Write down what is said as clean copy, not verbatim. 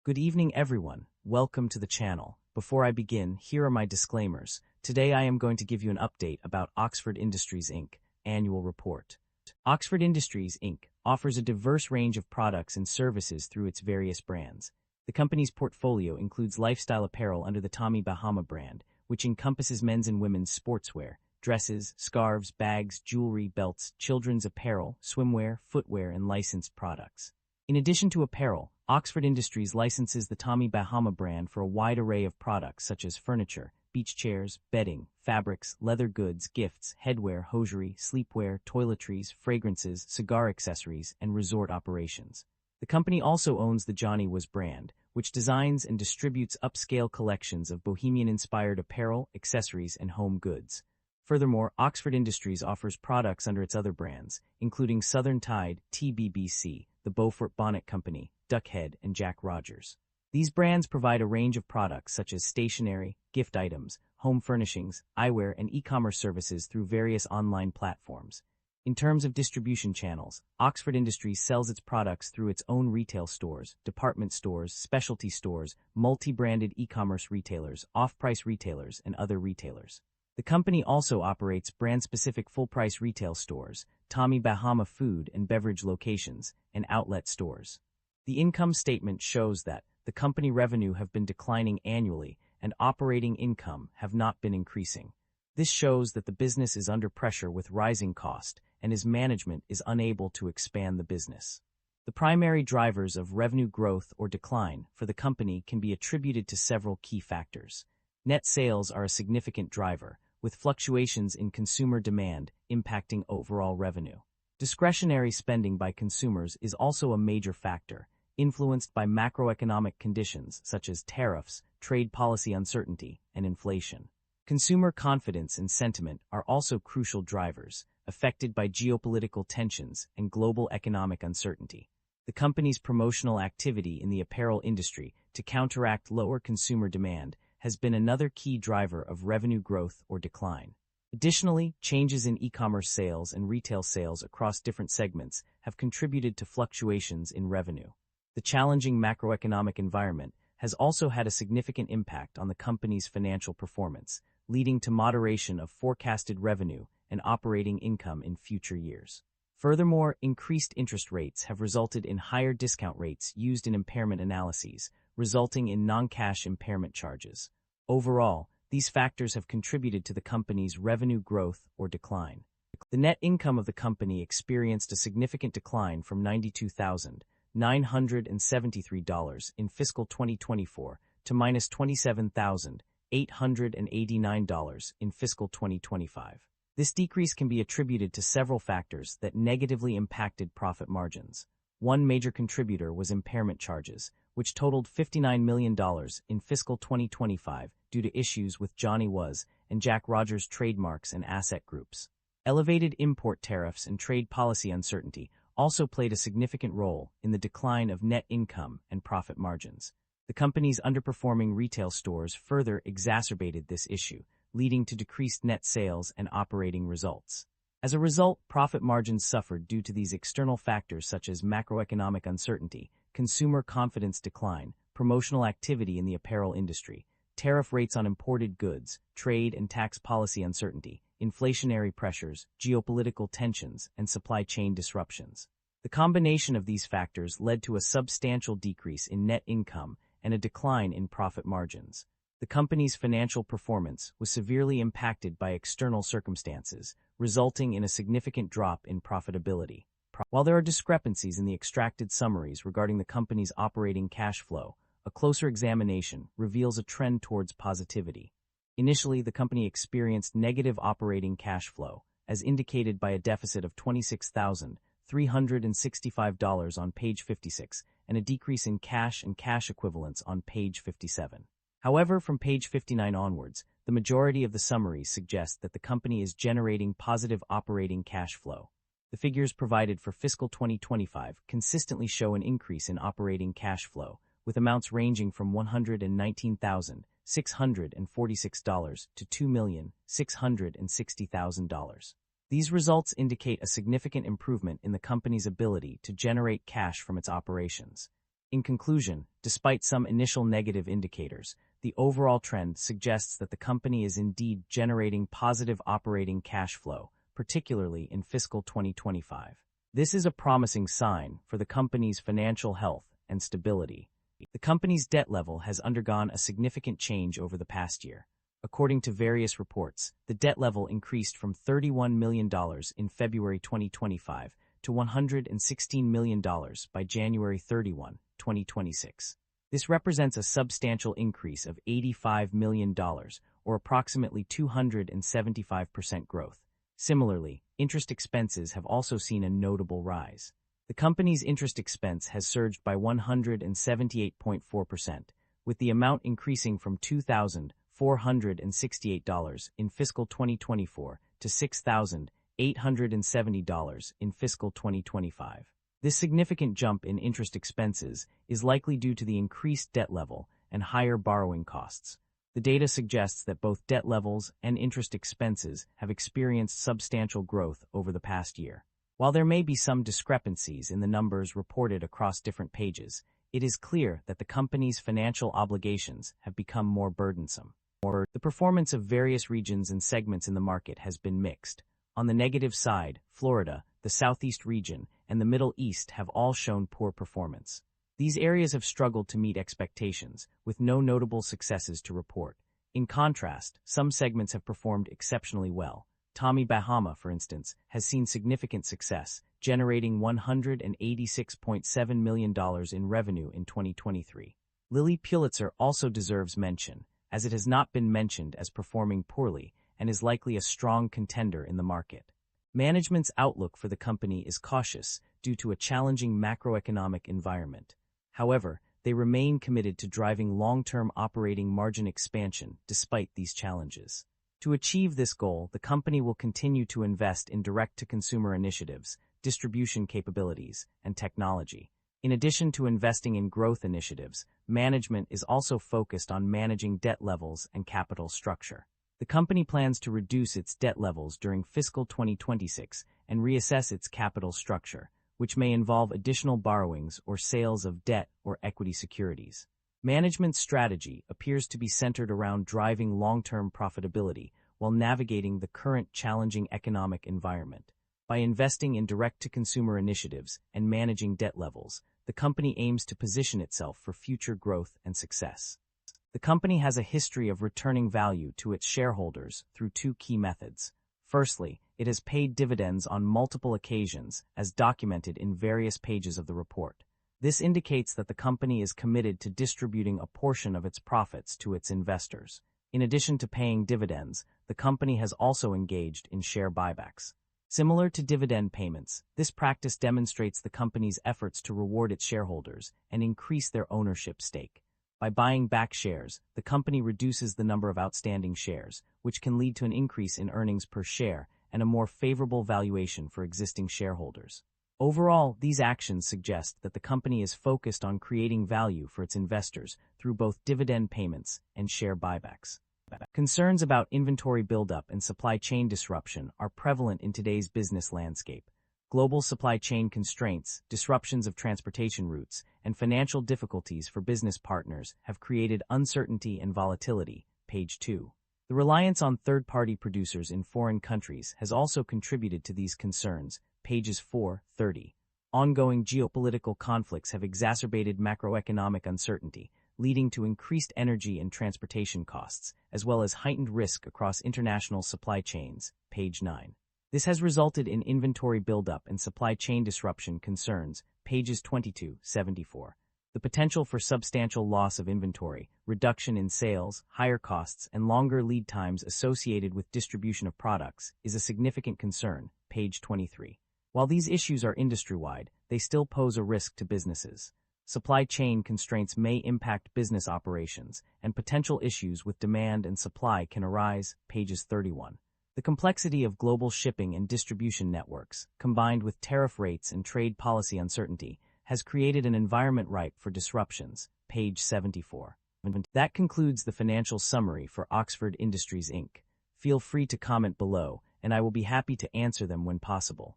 Good evening, everyone. Welcome to the channel. Before I begin, here are my disclaimers. Today I am going to give you an update about Oxford Industries Inc. annual report. Oxford Industries Inc. offers a diverse range of products and services through its various brands. The company's portfolio includes lifestyle apparel under the Tommy Bahama brand, which encompasses men's and women's sportswear, dresses, scarves, bags, jewelry, belts, children's apparel, swimwear, footwear, and licensed products. In addition to apparel, Oxford Industries licenses the Tommy Bahama brand for a wide array of products such as furniture, beach chairs, bedding, fabrics, leather goods, gifts, headwear, hosiery, sleepwear, toiletries, fragrances, cigar accessories, and resort operations. The company also owns the Johnny Was brand, which designs and distributes upscale collections of bohemian-inspired apparel, accessories, and home goods. Furthermore, Oxford Industries offers products under its other brands, including Southern Tide, TBBC, the Beaufort Bonnet Company, Duckhead, and Jack Rogers. These brands provide a range of products such as stationery, gift items, home furnishings, eyewear, and e-commerce services through various online platforms. In terms of distribution channels, Oxford Industries sells its products through its own retail stores, department stores, specialty stores, multi-branded e-commerce retailers, off-price retailers, and other retailers. The company also operates brand-specific full-price retail stores, Tommy Bahama food and beverage locations, and outlet stores. The income statement shows that the company revenue have been declining annually and operating income have not been increasing. This shows that the business is under pressure with rising cost and its management is unable to expand the business. The primary drivers of revenue growth or decline for the company can be attributed to several key factors. Net sales are a significant driver, with fluctuations in consumer demand impacting overall revenue. Discretionary spending by consumers is also a major factor, influenced by macroeconomic conditions such as tariffs, trade policy uncertainty, and inflation. Consumer confidence and sentiment are also crucial drivers, affected by geopolitical tensions and global economic uncertainty. The company's promotional activity in the apparel industry to counteract lower consumer demand has been another key driver of revenue growth or decline. Additionally, changes in e-commerce sales and retail sales across different segments have contributed to fluctuations in revenue. The challenging macroeconomic environment has also had a significant impact on the company's financial performance, leading to moderation of forecasted revenue and operating income in future years. Furthermore, increased interest rates have resulted in higher discount rates used in impairment analyses, resulting in non-cash impairment charges. Overall, these factors have contributed to the company's revenue growth or decline. The net income of the company experienced a significant decline from $92,973 in fiscal 2024 to -$27,889 in fiscal 2025. This decrease can be attributed to several factors that negatively impacted profit margins. One major contributor was impairment charges, which totaled $59 million in fiscal 2025 due to issues with Johnny Was and Jack Rogers trademarks and asset groups. Elevated import tariffs and trade policy uncertainty also played a significant role in the decline of net income and profit margins. The company's underperforming retail stores further exacerbated this issue, leading to decreased net sales and operating results. As a result, profit margins suffered due to these external factors such as macroeconomic uncertainty, consumer confidence decline, promotional activity in the apparel industry, tariff rates on imported goods, trade and tax policy uncertainty, inflationary pressures, geopolitical tensions, and supply chain disruptions. The combination of these factors led to a substantial decrease in net income and a decline in profit margins. The company's financial performance was severely impacted by external circumstances, resulting in a significant drop in profitability. While there are discrepancies in the extracted summaries regarding the company's operating cash flow, a closer examination reveals a trend towards positivity. Initially, the company experienced negative operating cash flow, as indicated by a deficit of $26,365 on page 56 and a decrease in cash and cash equivalents on page 57. However, from page 59 onwards, the majority of the summaries suggest that the company is generating positive operating cash flow. The figures provided for fiscal 2025 consistently show an increase in operating cash flow, with amounts ranging from $119,646 to $2,660,000. These results indicate a significant improvement in the company's ability to generate cash from its operations. In conclusion, despite some initial negative indicators, the overall trend suggests that the company is indeed generating positive operating cash flow, particularly in fiscal 2025. This is a promising sign for the company's financial health and stability. The company's debt level has undergone a significant change over the past year. According to various reports, the debt level increased from $31 million in February 2025 to $116 million by January 31, 2026. This represents a substantial increase of $85 million, or approximately 275% growth. Similarly, interest expenses have also seen a notable rise. The company's interest expense has surged by 178.4%, with the amount increasing from $2,468 in fiscal 2024 to $6,870 in fiscal 2025. This significant jump in interest expenses is likely due to the increased debt level and higher borrowing costs. The data suggests that both debt levels and interest expenses have experienced substantial growth over the past year. While there may be some discrepancies in the numbers reported across different pages, it is clear that the company's financial obligations have become more burdensome. The performance of various regions and segments in the market has been mixed. On the negative side, Florida, the Southeast region, and the Middle East have all shown poor performance. These areas have struggled to meet expectations, with no notable successes to report. In contrast, some segments have performed exceptionally well. Tommy Bahama, for instance, has seen significant success, generating $186.7 million in revenue in 2023. Lilly Pulitzer also deserves mention, as it has not been mentioned as performing poorly and is likely a strong contender in the market. Management's outlook for the company is cautious due to a challenging macroeconomic environment. However, they remain committed to driving long-term operating margin expansion despite these challenges. To achieve this goal, the company will continue to invest in direct-to-consumer initiatives, distribution capabilities, and technology. In addition to investing in growth initiatives, management is also focused on managing debt levels and capital structure. The company plans to reduce its debt levels during fiscal 2026 and reassess its capital structure, which may involve additional borrowings or sales of debt or equity securities. Management's strategy appears to be centered around driving long-term profitability while navigating the current challenging economic environment. By investing in direct-to-consumer initiatives and managing debt levels, the company aims to position itself for future growth and success. The company has a history of returning value to its shareholders through two key methods. Firstly, it has paid dividends on multiple occasions, as documented in various pages of the report. This indicates that the company is committed to distributing a portion of its profits to its investors. In addition to paying dividends, the company has also engaged in share buybacks. Similar to dividend payments, this practice demonstrates the company's efforts to reward its shareholders and increase their ownership stake. By buying back shares, the company reduces the number of outstanding shares, which can lead to an increase in earnings per share and a more favorable valuation for existing shareholders. Overall, these actions suggest that the company is focused on creating value for its investors through both dividend payments and share buybacks. Concerns about inventory buildup and supply chain disruption are prevalent in today's business landscape. Global supply chain constraints, disruptions of transportation routes, and financial difficulties for business partners have created uncertainty and volatility. Page 2. The reliance on third-party producers in foreign countries has also contributed to these concerns. Pages 4-30. Ongoing geopolitical conflicts have exacerbated macroeconomic uncertainty, leading to increased energy and transportation costs, as well as heightened risk across international supply chains. Page 9. This has resulted in inventory buildup and supply chain disruption concerns. Pages 22-74. The potential for substantial loss of inventory, reduction in sales, higher costs, and longer lead times associated with distribution of products is a significant concern. Page 23. While these issues are industry-wide, they still pose a risk to businesses. Supply chain constraints may impact business operations, and potential issues with demand and supply can arise. Pages 31. The complexity of global shipping and distribution networks, combined with tariff rates and trade policy uncertainty, has created an environment ripe for disruptions. Page 74. That concludes the financial summary for Oxford Industries Inc. Feel free to comment below, and I will be happy to answer them when possible.